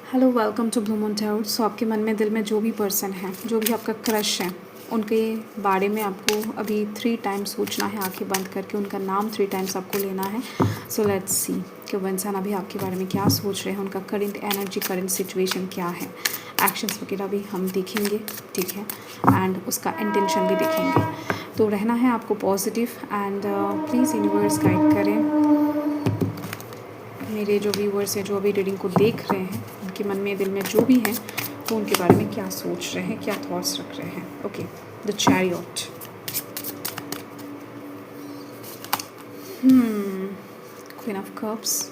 Hello, welcome to Blue Moon Tarot. So आपके मन में दिल में जो भी पर्सन है, जो भी आपका क्रश है, उनके बारे में आपको अभी 3 टाइम्स सोचना है, आंखें बंद करके उनका नाम 3 टाइम्स आपको लेना है। सो लेट्स सी कि वो इंसान अभी आपके बारे में क्या सोच रहे हैं, उनका करंट एनर्जी, करंट सिचुएशन क्या है। एक्शंस वगैरह भी हम देखेंगे, ठीक है, एंड उसका इंटेंशन भी देखेंगे। तो रहना है आपको positive and please universe guide करें मेरे जो व्यूवर्स हैं, जो अभी रीडिंग को देख रहे हैं, उनके मन में दिल में जो भी हैं, वो उनके बारे में क्या सोच रहे हैं, क्या थॉट्स रख रहे हैं। Okay, the chariot. Queen of cups.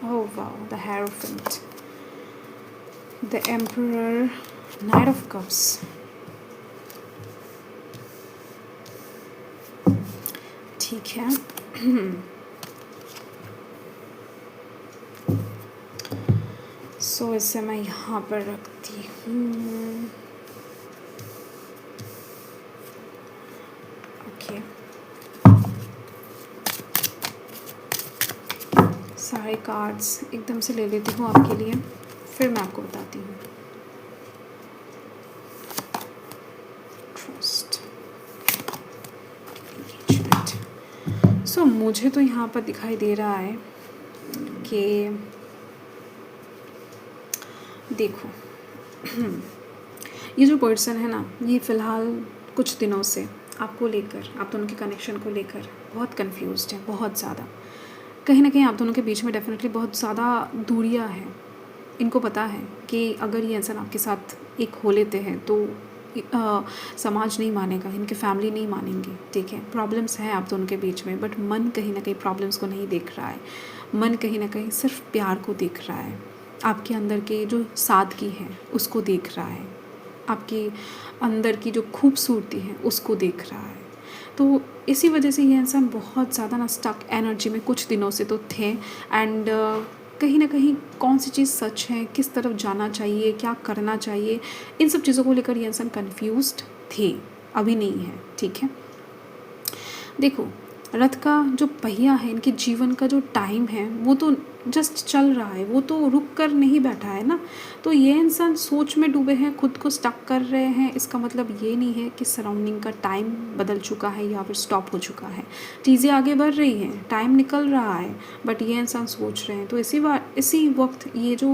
Oh wow, the Hierophant, the Emperor, Knight of Cups. ठीक है। सो इसे मैं यहाँ पर रखती हूँ। ओके, सारे कार्ड्स एकदम से ले लेती हूँ आपके लिए, फिर मैं आपको बताती हूँ। ट्रस्ट, सो मुझे तो यहाँ पर दिखाई दे रहा है कि देखो ये जो पर्सन है ना, ये फ़िलहाल कुछ दिनों से आपको लेकर, आप दोनों के कनेक्शन को लेकर बहुत कंफ्यूज्ड है, बहुत ज़्यादा। कहीं ना कहीं आप दोनों के बीच में डेफिनेटली बहुत ज़्यादा दूरियां हैं। इनको पता है कि अगर ये इंसान आपके साथ एक हो लेते हैं तो समाज नहीं मानेगा, इनके फैमिली नहीं मानेंगे, ठीक है। प्रॉब्लम्स हैं आप दोनों के बीच में, बट मन कहीं ना कहीं प्रॉब्लम्स को नहीं देख रहा है। मन कहीं ना कहीं सिर्फ प्यार को देख रहा है, आपके अंदर के जो सादगी है उसको देख रहा है, आपके अंदर की जो खूबसूरती है उसको देख रहा है। तो इसी वजह से ये इंसान बहुत ज़्यादा ना स्टक एनर्जी में कुछ दिनों से तो थे। एंड कहीं ना कहीं कौन सी चीज़ सच है, किस तरफ जाना चाहिए, क्या करना चाहिए, इन सब चीज़ों को लेकर ये इंसान कन्फ्यूज्ड थे, अभी नहीं है, ठीक है। देखो, रथ का जो पहिया है, इनके जीवन का जो टाइम है, वो तो जस्ट चल रहा है, वो तो रुक कर नहीं बैठा है ना। तो ये इंसान सोच में डूबे हैं, खुद को स्टक कर रहे हैं। इसका मतलब ये नहीं है कि सराउंडिंग का टाइम बदल चुका है या फिर स्टॉप हो चुका है। चीज़ें आगे बढ़ रही हैं, टाइम निकल रहा है, बट ये इंसान सोच रहे हैं। तो इसी वक्त ये जो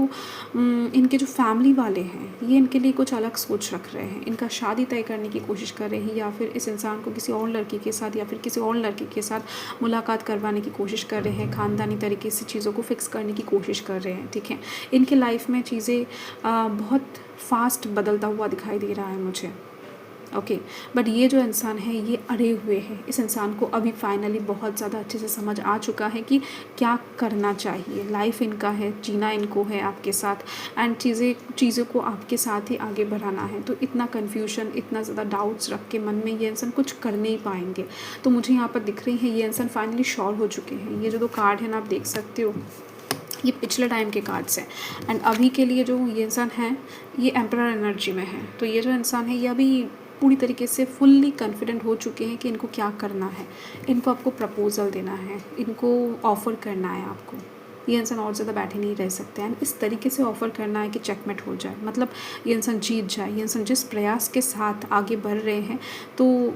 इनके जो फैमिली वाले हैं, ये इनके लिए कुछ अलग सोच रख रहे हैं। इनका शादी तय करने की कोशिश कर रहे हैं, या फिर इस इंसान को किसी और लड़की के साथ या फिर किसी और लड़के के साथ मुलाकात करवाने की कोशिश कर रहे हैं, ख़ानदानी तरीके से चीज़ों को फिक्स करने की कोशिश कर रहे हैं, ठीक है। इनके लाइफ में चीज़ें बहुत फास्ट बदलता हुआ दिखाई दे रहा है मुझे, ओके। बट ये जो इंसान है, ये अड़े हुए हैं। इस इंसान को अभी फाइनली बहुत ज़्यादा अच्छे से समझ आ चुका है कि क्या करना चाहिए। लाइफ इनका है, जीना इनको है आपके साथ, एंड चीज़ों को आपके साथ ही आगे बढ़ाना है। तो इतना कन्फ्यूजन, इतना ज़्यादा डाउट्स रख के मन में ये इंसान कुछ कर नहीं पाएंगे। तो मुझे यहाँ पर दिख रही है ये इंसान फाइनली श्योर हो चुके हैं। ये जो 2 कार्ड हैं ना, आप देख सकते हो, ये पिछले टाइम के कार्ड्स हैं। एंड अभी के लिए जो ये इंसान है, ये एम्परर एनर्जी में है। तो ये जो इंसान है, ये अभी पूरी तरीके से फुल्ली कॉन्फिडेंट हो चुके हैं कि इनको क्या करना है। इनको आपको प्रपोजल देना है, इनको ऑफ़र करना है आपको। ये इंसान और ज़्यादा बैठे नहीं रह सकते हैं। इस तरीके से ऑफ़र करना है कि चेकमेट हो जाए, मतलब ये इंसान जीत जाए। ये इंसान जिस प्रयास के साथ आगे बढ़ रहे हैं, तो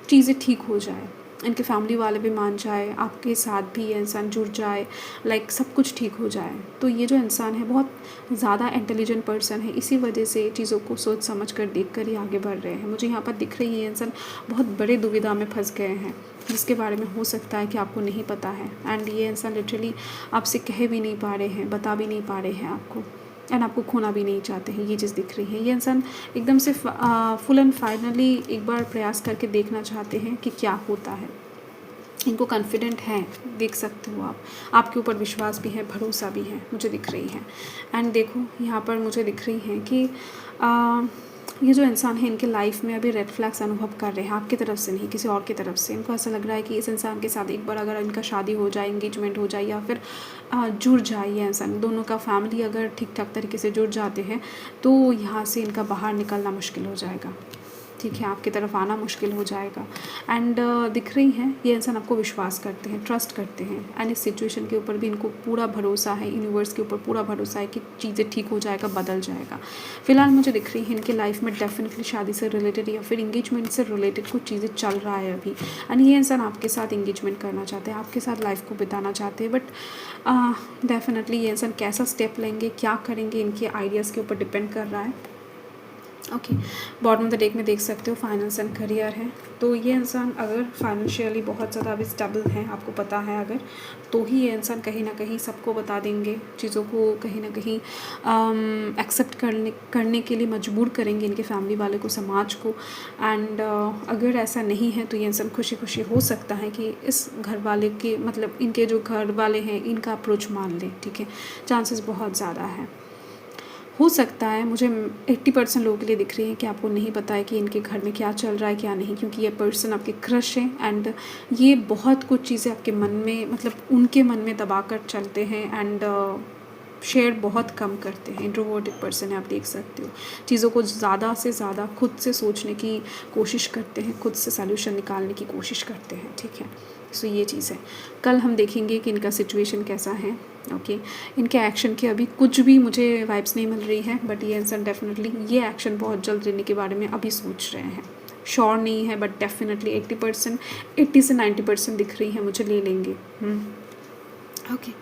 चीज़ें ठीक हो जाए, इनके फैमिली वाले भी मान जाए, आपके साथ भी ये इंसान जुड़ जाए, लाइक सब कुछ ठीक हो जाए। तो ये जो इंसान है, बहुत ज़्यादा इंटेलिजेंट पर्सन है। इसी वजह से चीज़ों को सोच समझ कर देख कर ही आगे बढ़ रहे हैं। मुझे यहाँ पर दिख रही है ये इंसान बहुत बड़े दुविधा में फंस गए हैं, जिसके बारे में हो सकता है कि आपको नहीं पता है। एंड ये इंसान लिटरली आपसे कह भी नहीं पा रहे हैं, बता भी नहीं पा रहे हैं आपको, एंड आपको खोना भी नहीं चाहते हैं। ये चीज़ दिख रही है। ये इंसान एकदम से फुल एंड फाइनली एक बार प्रयास करके देखना चाहते हैं कि क्या होता है। इनको कॉन्फिडेंट हैं, देख सकते हो आप, आपके ऊपर विश्वास भी है, भरोसा भी है, मुझे दिख रही है। एंड देखो, यहाँ पर मुझे दिख रही है कि ये जो इंसान है, इनके लाइफ में अभी रेड फ्लैग्स अनुभव कर रहे हैं, आपकी तरफ से नहीं, किसी और की तरफ से। इनको ऐसा लग रहा है कि इस इंसान के साथ एक बार अगर इनका शादी हो जाए, इंगेजमेंट हो जाए, या फिर जुड़ जाए ये इंसान, दोनों का फैमिली अगर ठीक ठाक तरीके से जुड़ जाते हैं, तो यहाँ से इनका बाहर निकलना मुश्किल हो जाएगा, ठीक है, आपकी तरफ आना मुश्किल हो जाएगा। एंड दिख रही हैं ये इंसान आपको विश्वास करते हैं, ट्रस्ट करते हैं, एंड इस सिचुएशन के ऊपर भी इनको पूरा भरोसा है, यूनिवर्स के ऊपर पूरा भरोसा है कि चीज़ें ठीक हो जाएगा, बदल जाएगा। फिलहाल मुझे दिख रही है इनके लाइफ में डेफिनेटली शादी से रिलेटेड या फिर इंगेजमेंट से रिलेटेड कुछ चीज़ें चल रहा है अभी, एंड ये इंसान आपके साथ इंगेजमेंट करना चाहते हैं, आपके साथ लाइफ को बिताना चाहते हैं। बट डेफिनेटली ये इंसान कैसा स्टेप लेंगे, क्या करेंगे, इनके आइडियाज़ के ऊपर डिपेंड कर रहा है। Okay, bottom of the deck में देख सकते हो फाइनेंस एंड करियर है। तो ये इंसान अगर फाइनेंशियली बहुत ज़्यादा अभी स्टेबल है, आपको पता है अगर, तो ही ये इंसान कहीं ना कहीं सबको बता देंगे, चीज़ों को कहीं ना कहीं एक्सेप्ट करने के लिए मजबूर करेंगे इनके फैमिली वाले को, समाज को। एंड अगर ऐसा नहीं है तो ये इंसान खुशी खुशी हो सकता है कि इस घर वाले के मतलब इनके जो घर वाले हैं इनका अप्रोच मान ले, ठीक है, चांसेस बहुत ज़्यादा है। हो सकता है, मुझे 80% लोगों के लिए दिख रही है कि आपको नहीं पता है कि इनके घर में क्या चल रहा है क्या नहीं, क्योंकि ये पर्सन आपके क्रश है एंड ये बहुत कुछ चीज़ें आपके मन में मतलब उनके मन में दबा कर चलते हैं एंड शेयर बहुत कम करते हैं। इंट्रोवर्टेड पर्सन है, आप देख सकते हो, चीज़ों को ज़्यादा से ज़्यादा खुद से सोचने की कोशिश करते हैं, खुद से सॉल्यूशन निकालने की कोशिश करते हैं, ठीक है। सो ये चीज़ है। कल हम देखेंगे कि इनका सिचुएशन कैसा है। ओके, इनके एक्शन के अभी कुछ भी मुझे वाइब्स नहीं मिल रही है, बट ये इंसान डेफिनेटली ये एक्शन बहुत जल्द लेने के बारे में अभी सोच रहे हैं। श्योर नहीं है बट डेफिनेटली 80 से 90% दिख रही है मुझे, ले लेंगे। ओके,